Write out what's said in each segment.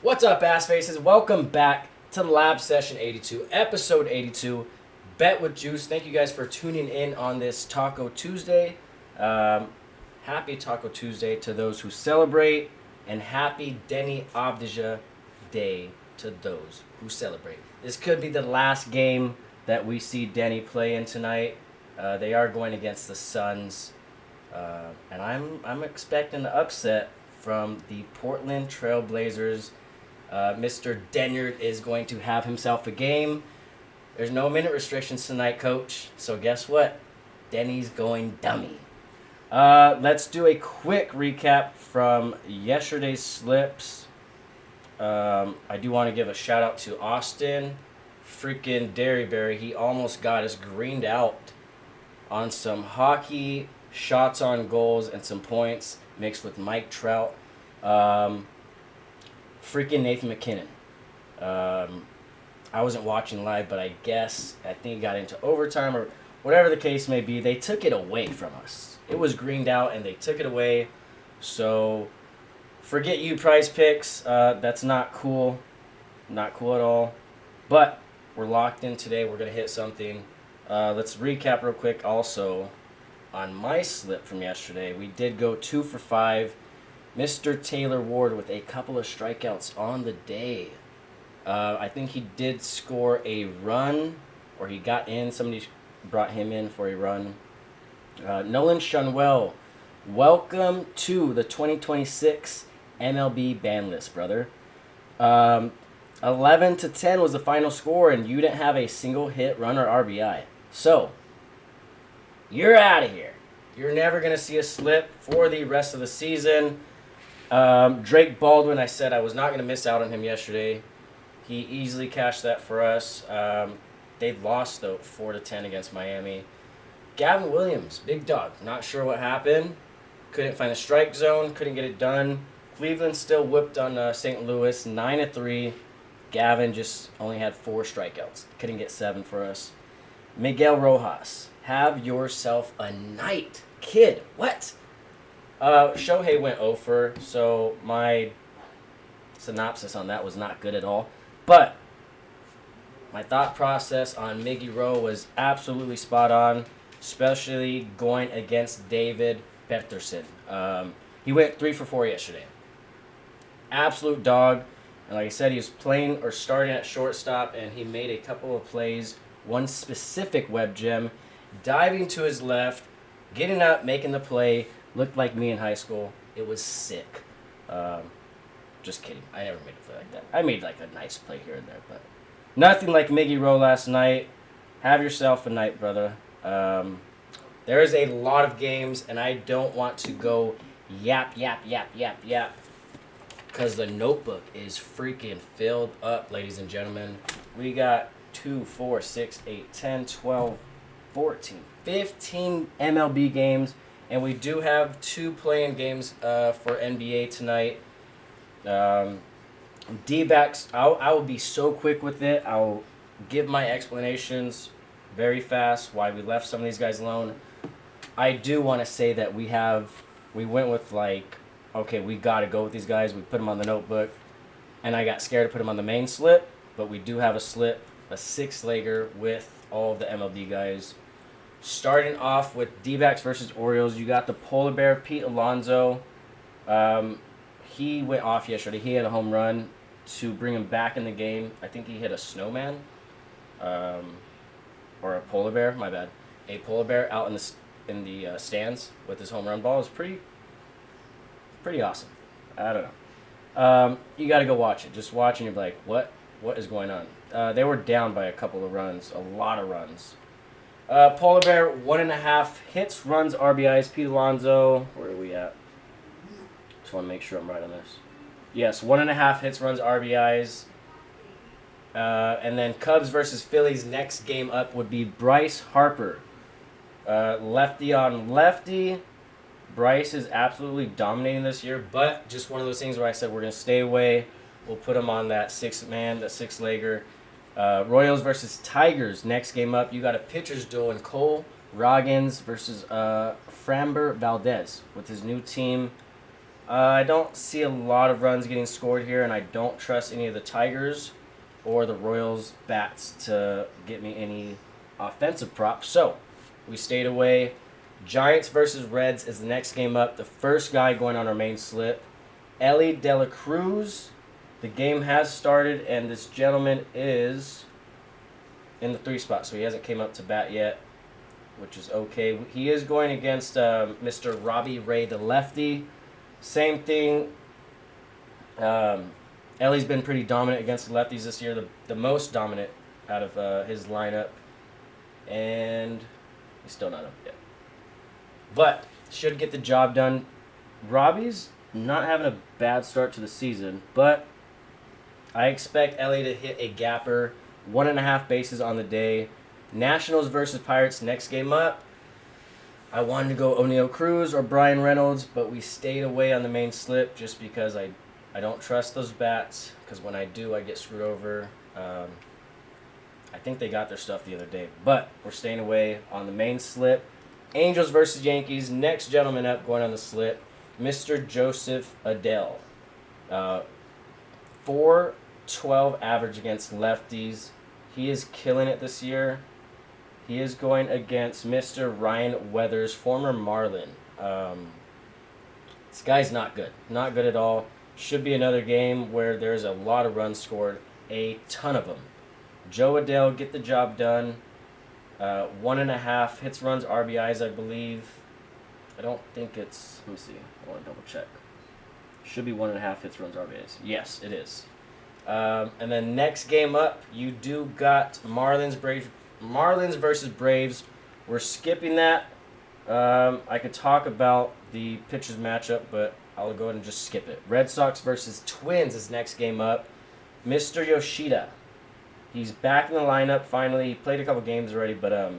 What's up, ass faces? Welcome back to Lab Session 82, episode 82, Bet with Juice. Thank you guys for tuning in on this Taco Tuesday. Happy Taco Tuesday to those who celebrate, and happy DENI Avdija Day to those who celebrate. This could be the last game that we see DENI play in tonight. They are going against the Suns, and I'm expecting an upset from the Portland Trail Blazers. Mr. Denyard is going to have himself a game. There's no minute restrictions tonight, Coach. So guess what? DENI's going dummy. Let's do a quick recap from yesterday's slips. I do want to give a shout out to Austin. Freaking Derryberry. He almost got us greened out on some hockey, shots on goals, and some points mixed with Mike Trout. Freaking Nathan McKinnon. I wasn't watching live, but I think it got into overtime or whatever the case may be. They took it away from us. It was greened out and they took it away. So forget you, Prize Picks. That's not cool. Not cool at all. But we're locked in today. We're going to hit something. Let's recap real quick also on my slip from yesterday. We did go 2 for 5. Mr. Taylor Ward with a couple of strikeouts on the day. I think he did score a run, or he got in. Somebody brought him in for a run. Nolan Shunwell, welcome to the 2026 MLB ban list, brother. 11-10 was the final score, and you didn't have a single hit, run, or RBI. So, you're out of here. You're never going to see a slip for the rest of the season. Drake Baldwin, I said I was not going to miss out on him yesterday. He easily cashed that for us. They lost, though, 4-10 against Miami. Gavin Williams, big dog. Not sure what happened. Couldn't find the strike zone. Couldn't get it done. Cleveland still whipped on St. Louis, 9-3. Gavin just only had 4 strikeouts. Couldn't get 7 for us. Miguel Rojas, have yourself a night, kid. What? Shohei went 0 so my synopsis on that was not good at all. But my thought process on Miggy Rowe was absolutely spot on, especially going against David Pettersson. He went 3 for 4 yesterday. Absolute dog. And like I said, he was playing or starting at shortstop, and he made a couple of plays. One specific web gem, diving to his left, getting up, making the play. Looked like me in high school. It was sick. Just kidding. I never made a play like that. I made like a nice play here and there, but nothing like Miggy Rowe last night. Have yourself a night, brother. There is a lot of games, and I don't want to go yap, because the notebook is freaking filled up, ladies and gentlemen. We got 2, 4, 6, 8, 10, 12, 14, 15 MLB games. And we do have 2 playing games for NBA tonight. D-backs, I will be so quick with it. I'll give my explanations very fast why we left some of these guys alone. I do want to say that we went with okay, we got to go with these guys. We put them on the notebook. And I got scared to put them on the main slip. But we do have a slip, a 6-legger with all of the MLB guys. Starting off with D-backs versus Orioles, you got the Polar Bear, Pete Alonso. He went off yesterday. He had a home run to bring him back in the game. I think he hit a snowman, or a polar bear. My bad. A polar bear out in the stands with his home run ball. It was pretty awesome. I don't know. You got to go watch it. Just watching, you're like, what is going on? They were down by a couple of runs, a lot of runs. Polar Bear, 1.5 hits, runs, RBIs. Pete Alonso, where are we at? Just want to make sure I'm right on this. Yes, 1.5 hits, runs, RBIs. And then Cubs versus Phillies. Next game up would be Bryce Harper. Lefty on lefty. Bryce is absolutely dominating this year, but just one of those things where I said we're going to stay away. We'll put him on that 6-legger. Royals versus Tigers. Next game up, you got a pitcher's duel in Cole Roggins versus Framber Valdez with his new team. I don't see a lot of runs getting scored here, and I don't trust any of the Tigers or the Royals bats to get me any offensive props. So we stayed away. Giants versus Reds is the next game up. The first guy going on our main slip, Ellie De La Cruz. The game has started, and this gentleman is in the 3 spot, so he hasn't came up to bat yet, which is okay. He is going against Mr. Robbie Ray, the lefty. Same thing. Ellie's been pretty dominant against the lefties this year, the most dominant out of his lineup, and he's still not up yet. But should get the job done. Robbie's not having a bad start to the season, but I expect Ellie to hit a gapper. 1.5 bases on the day. Nationals versus Pirates next game up. I wanted to go O'Neal Cruz or Brian Reynolds, but we stayed away on the main slip just because I don't trust those bats, because when I do, I get screwed over. I think they got their stuff the other day, but we're staying away on the main slip. Angels versus Yankees. Next gentleman up going on the slip, Mr. Joseph Adele. 4.12 average against lefties. He is killing it this year. He is going against Mr. Ryan Weathers, former Marlin. This guy's not good. Not good at all. Should be another game where there's a lot of runs scored. A ton of them. Joe Adele, get the job done. 1.5 hits, runs, RBIs, I believe. I don't think it's... Let me see. I want to double check. Should be 1.5 hits, runs, RBIs. Yes, it is. And then next game up, you do got Marlins versus Braves. We're skipping that. I could talk about the pitchers matchup, but I'll go ahead and just skip it. Red Sox versus Twins is next game up. Mr. Yoshida. He's back in the lineup finally. He played a couple games already, but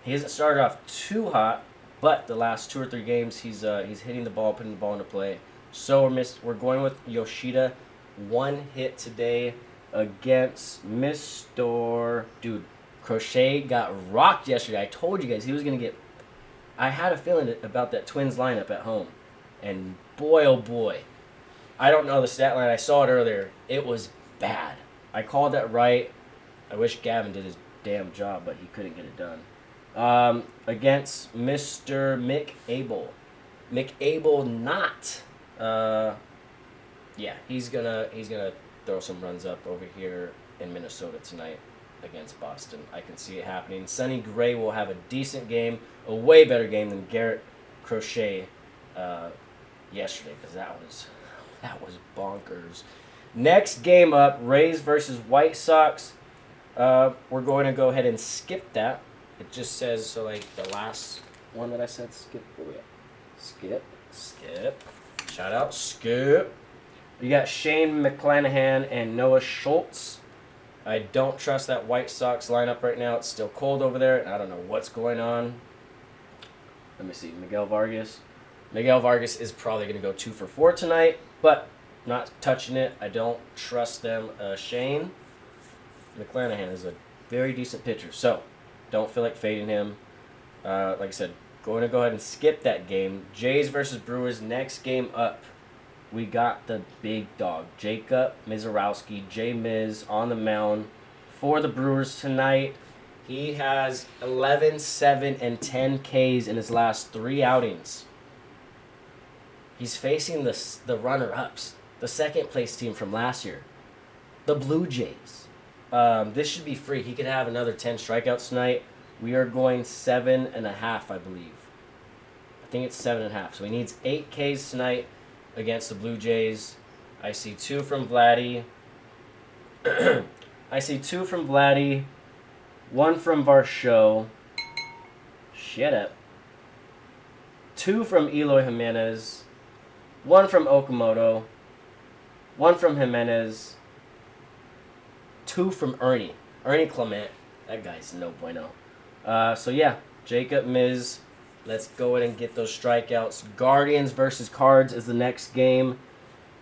he hasn't started off too hot. But the last 2 or 3 games, he's hitting the ball, putting the ball into play. So we're going with Yoshida. 1 hit today against Mr. Dude, Crochet got rocked yesterday. I told you guys he was going to get... I had a feeling about that Twins lineup at home. And boy, oh boy. I don't know the stat line. I saw it earlier. It was bad. I called that right. I wish Gavin did his damn job, but he couldn't get it done. Against Mr. Mick Abel. Mick Abel not... yeah, he's gonna throw some runs up over here in Minnesota tonight against Boston. I can see it happening. Sonny Gray will have a decent game, a way better game than Garrett Crochet yesterday, because that was bonkers. Next game up, Rays versus White Sox. We're going to go ahead and skip that. It just says, so like the last one that I said skip. Where we at? Skip. Shout out, skip. You got Shane McClanahan and Noah Schultz. I don't trust that White Sox lineup right now. It's still cold over there, and I don't know what's going on. Let me see. Miguel Vargas. Miguel Vargas is probably going to go 2 for 4 tonight, but not touching it. I don't trust them. Shane McClanahan is a very decent pitcher, so don't feel like fading him. Like I said, going to go ahead and skip that game. Jays versus Brewers, next game up. We got the big dog, Jacob Mizorowski, J-Miz, on the mound for the Brewers tonight. He has 11, 7, and 10 Ks in his last 3 outings. He's facing the runner-ups, the second-place team from last year, the Blue Jays. This should be free. He could have another 10 strikeouts tonight. We are going 7.5, I believe. I think it's 7.5. So he needs 8 Ks tonight against the Blue Jays. I see 2 from Vladdy. I see 2 from Vladdy. 1 from Varsho. Shut up. 2 from Eloy Jimenez. 1 from Okamoto. 1 from Jimenez. 2 from Ernie. Ernie Clement. That guy's no bueno. So yeah, Jacob Miz. Let's go ahead and get those strikeouts. Guardians versus Cards is the next game.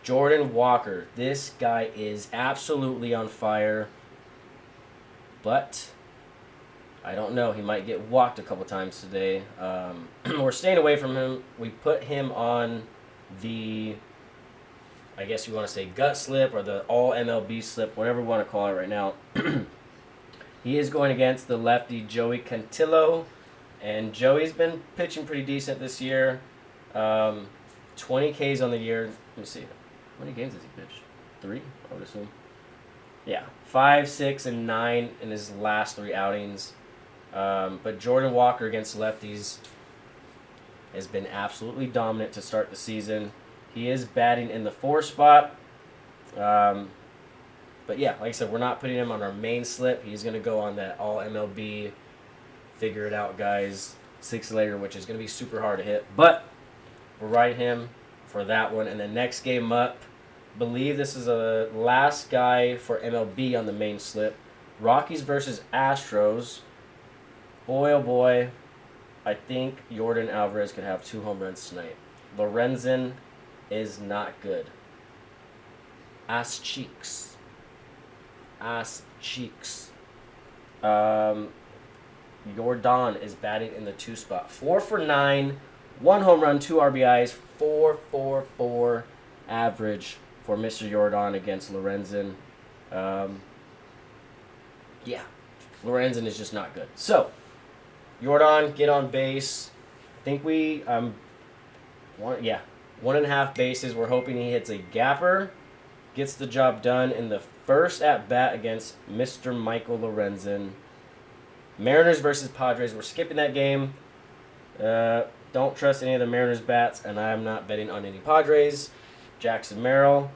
Jordan Walker. This guy is absolutely on fire. But I don't know. He might get walked a couple times today. We're staying away from him. We put him on the, I guess you want to say gut slip or the all MLB slip, whatever you want to call it right now. He is going against the lefty Joey Cantillo, and Joey's been pitching pretty decent this year. 20 Ks on the year. Let me see. How many games has he pitched? 3, I would assume. Yeah, 5, 6, and 9 in his last 3 outings. But Jordan Walker against lefties has been absolutely dominant to start the season. He is batting in the 4 spot. But yeah, like I said, we're not putting him on our main slip. He's going to go on that all MLB, figure it out, guys, 6-later, which is going to be super hard to hit. But we're riding him for that one. And then next game up, believe this is the last guy for MLB on the main slip. Rockies versus Astros. Boy, oh boy, I think Yordan Alvarez could have 2 home runs tonight. Lorenzen is not good. Ass cheeks. Jordan is batting in the 2 spot. 4 for 9, 1 home run, 2 RBIs, 4.44 average for Mr. Jordan against Lorenzen. Yeah, Lorenzen is just not good. So, Jordan, get on base. I think we 1.5 bases. We're hoping he hits a gapper, gets the job done in the first at bat against Mr. Michael Lorenzen. Mariners versus Padres. We're skipping that game. Don't trust any of the Mariners bats, and I'm not betting on any Padres. Jackson Merrill,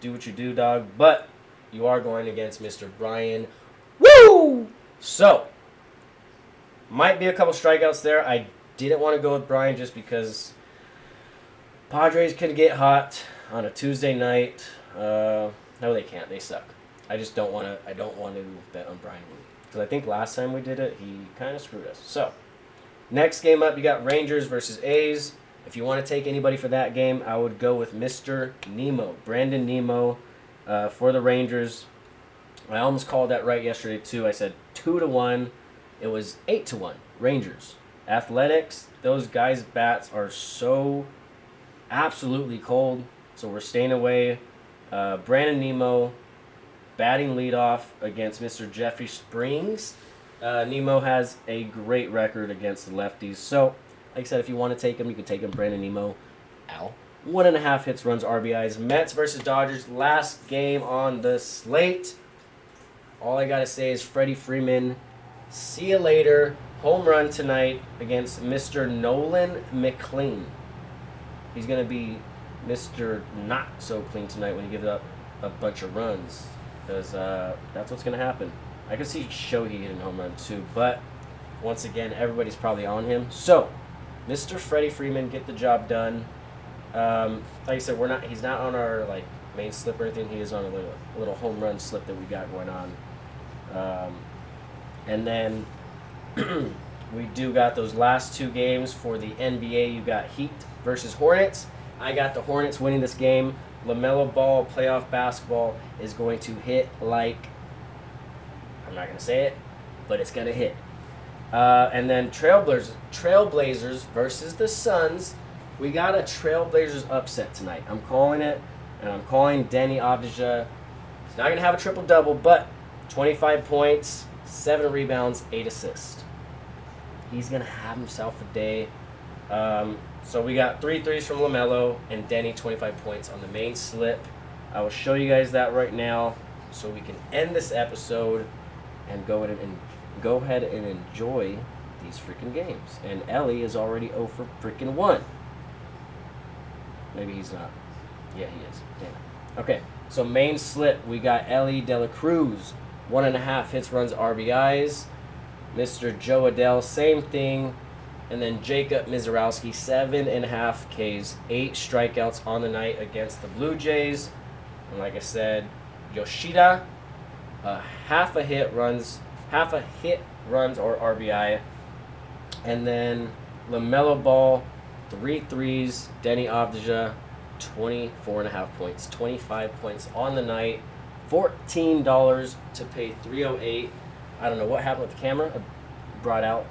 do what you do, dog. But you are going against Mr. Brian. Woo! So, might be a couple strikeouts there. I didn't want to go with Brian just because Padres can get hot on a Tuesday night. No, they can't. They suck. I just don't want to. I don't want to bet on Brian because I think last time we did it, he kind of screwed us. So, next game up, you got Rangers versus A's. If you want to take anybody for that game, I would go with Mr. Nemo, Brandon Nemo, for the Rangers. I almost called that right yesterday too. I said 2-1. It was 8-1. Rangers. Athletics. Those guys' bats are so absolutely cold. So we're staying away. Brandon Nemo batting leadoff against Mr. Jeffrey Springs. Nemo has a great record against the lefties. So, like I said, if you want to take him, you can take him. Brandon Nemo. 1.5 hits, runs, RBIs. Mets versus Dodgers. Last game on the slate. All I got to say is Freddie Freeman. See you later. Home run tonight against Mr. Nolan McLean. He's going to be Mr. Not So Clean tonight when he gives up a bunch of runs. Because that's what's going to happen. I can see Shohei hitting a home run too. But, once again, everybody's probably on him. So, Mr. Freddie Freeman, get the job done. Like I said, he's not on our main slip or anything. He is on a little home run slip that we got going on. And then we do got those last 2 games for the NBA. You got Heat versus Hornets. I got the Hornets winning this game. LaMelo Ball, playoff basketball, is going to hit like, I'm not going to say it, but it's going to hit. And then Trailblazers versus the Suns. We got a Trailblazers upset tonight. I'm calling it, and I'm calling DENI Avdija. He's not going to have a triple-double, but 25 points, 7 rebounds, 8 assists. He's going to have himself a day. So we got 3 threes from LaMelo and DENI 25 points on the main slip. I will show you guys that right now so we can end this episode and go ahead and enjoy these freaking games. And Ellie is already 0 for freaking 1. Maybe he's not. Yeah, he is. Damn it. Okay, so main slip, we got Ellie De La Cruz, 1.5 hits, runs, RBIs. Mr. Joe Adele, same thing. And then Jacob Mizorowski, 7.5 Ks, 8 strikeouts on the night against the Blue Jays. And like I said, Yoshida, half a hit runs or RBI. And then LaMelo Ball, 3 threes. DENI Avdija, 24.5 points, 25 points on the night. $14 to pay $308. I don't know what happened with the camera. I brought out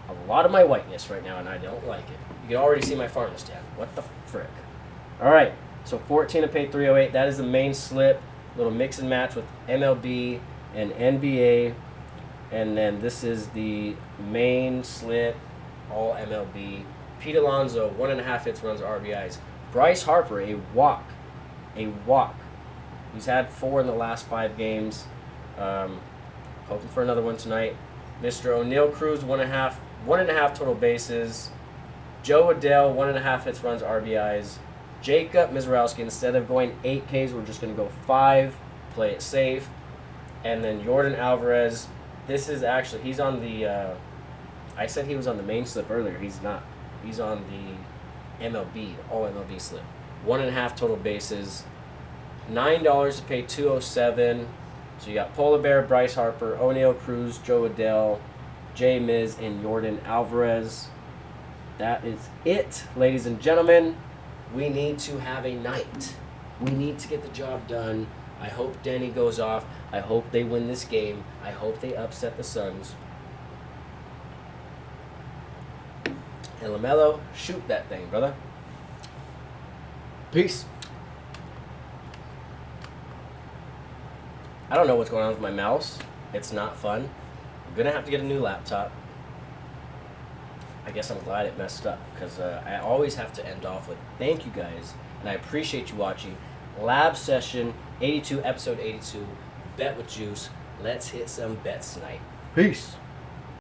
a lot of my whiteness right now, and I don't like it. You can already see my farmer's tan. What the frick? All right, so 14 to pay 308. That is the main slip. Little mix and match with MLB and NBA. And then this is the main slip, all MLB. Pete Alonso, 1.5 hits, runs, RBIs. Bryce Harper, a walk. A walk. He's had 4 in the last 5 games. Hoping for another one tonight. Mr. O'Neal Cruz, 1.5 total bases. Joe Adele, 1.5 hits, runs, RBIs. Jacob Mizrowski, instead of going 8 Ks, we're just going to go 5. Play it safe. And then Jordan Alvarez. This is actually, he's on the, I said he was on the main slip earlier. He's not. He's on the MLB, all MLB slip. 1.5 total bases. $9 to pay 207. So you got Polar Bear, Bryce Harper, O'Neal Cruz, Joe Adele, Jay Miz, and Jordan Alvarez. That is it, ladies and gentlemen. We need to have a night. We need to get the job done. I hope DENI goes off. I hope they win this game. I hope they upset the Suns. And LaMelo, shoot that thing, brother. Peace. I don't know what's going on with my mouse. It's not fun. I'm going to have to get a new laptop. I guess I'm glad it messed up because I always have to end off with thank you guys, and I appreciate you watching. Lab Session 82, episode 82, Bet with Juice. Let's hit some bets tonight. Peace.